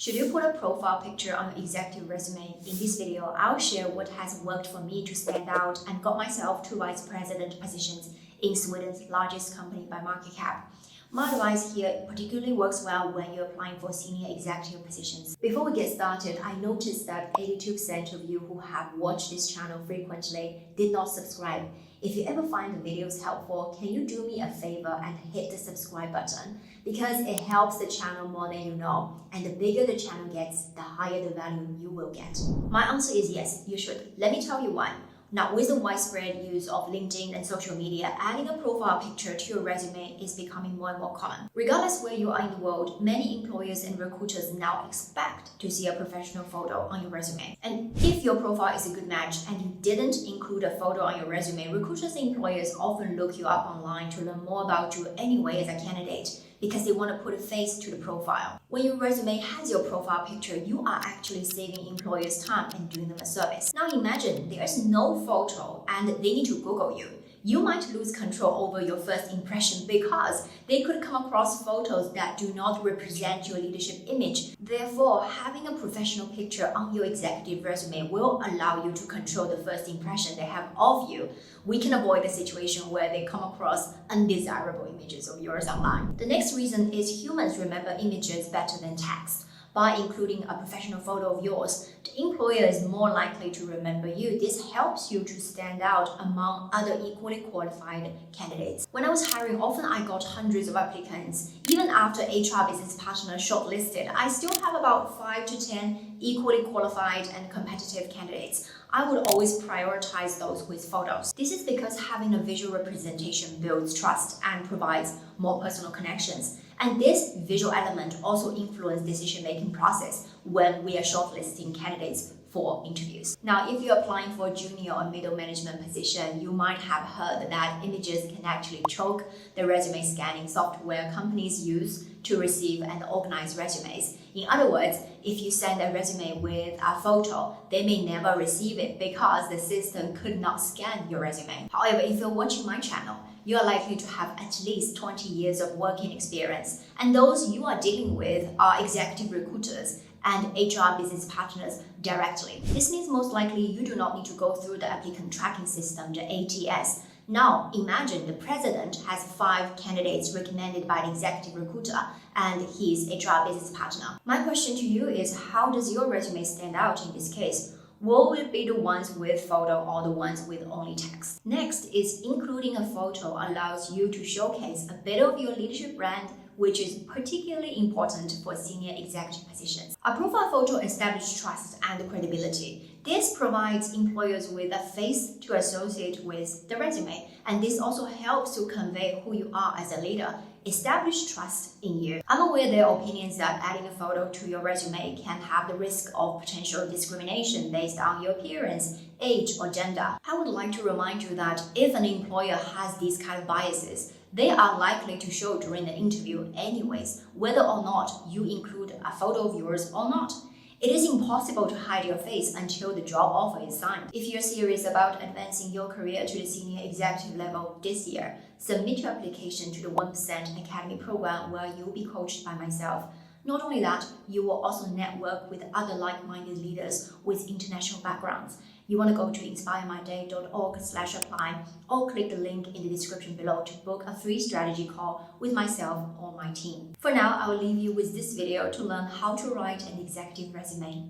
Should you put a profile picture on your executive resume? In this video, I'll share what has worked for me to stand out and got myself to vice president positions in Sweden's largest company by market cap. My advice here particularly works well when you're applying for senior executive positions. Before we get started, I noticed that 82% of you who have watched this channel frequently did not subscribe. If you ever find the videos helpful, can you do me a favor and hit the subscribe button? Because it helps the channel more than you know, and the bigger the channel gets, the higher the value you will get. My answer is yes, you should. Let me tell you why. Now, with the widespread use of LinkedIn and social media, adding a profile picture to your resume is becoming more and more common. Regardless where you are in the world, many employers and recruiters now expect to see a professional photo on your resume. And if your profile is a good match and you didn't include a photo on your resume, recruiters and employers often look you up online to learn more about you anyway as a candidate, because they want to put a face to the profile. When your resume has your profile picture, you are actually saving employers time and doing them a service. Now imagine there's no photo and they need to Google you. You might lose control over your first impression because they could come across photos that do not represent your leadership image. Therefore, having a professional picture on your executive resume will allow you to control the first impression they have of you. We can avoid the situation where they come across undesirable images of yours online. The next reason is humans remember images better than text. By including a professional photo of yours, the employer is more likely to remember you. This helps you to stand out among other equally qualified candidates. When I was hiring, often I got hundreds of applicants. Even after HR business partners shortlisted, I still have about 5 to 10 equally qualified and competitive candidates. I would always prioritize those with photos. This is because having a visual representation builds trust and provides more personal connections. And this visual element also influences decision-making process when we are shortlisting candidates for interviews. Now, if you're applying for a junior or middle management position, you might have heard that images can actually choke the resume scanning software companies use to receive and organize resumes. In other words, if you send a resume with a photo, they may never receive it because the system could not scan your resume. However, if you're watching my channel, you are likely to have at least 20 years of working experience, and those you are dealing with are executive recruiters and HR business partners directly. This means most likely you do not need to go through the applicant tracking system, the ATS. Now, imagine the president has 5 candidates recommended by the executive recruiter and his HR business partner. My question to you is, how does your resume stand out in this case? Will it be the ones with photo or the ones with only text? Next is including a photo allows you to showcase a bit of your leadership brand, which is particularly important for senior executive positions. A profile photo establishes trust and credibility. This provides employers with a face to associate with the resume, and this also helps to convey who you are as a leader. Establish trust in you. I'm aware there are opinions that adding a photo to your resume can have the risk of potential discrimination based on your appearance, age, or gender. I would like to remind you that if an employer has these kind of biases, they are likely to show during the interview anyways, whether or not you include a photo of yours or not. It is impossible to hide your face until the job offer is signed. If you're serious about advancing your career to the senior executive level this year, submit your application to the 1% Academy program where you'll be coached by myself. Not only that, you will also network with other like-minded leaders with international backgrounds. You want to go to inspiremyday.org/apply or click the link in the description below to book a free strategy call with myself or my team. For now, I will leave you with this video to learn how to write an executive resume.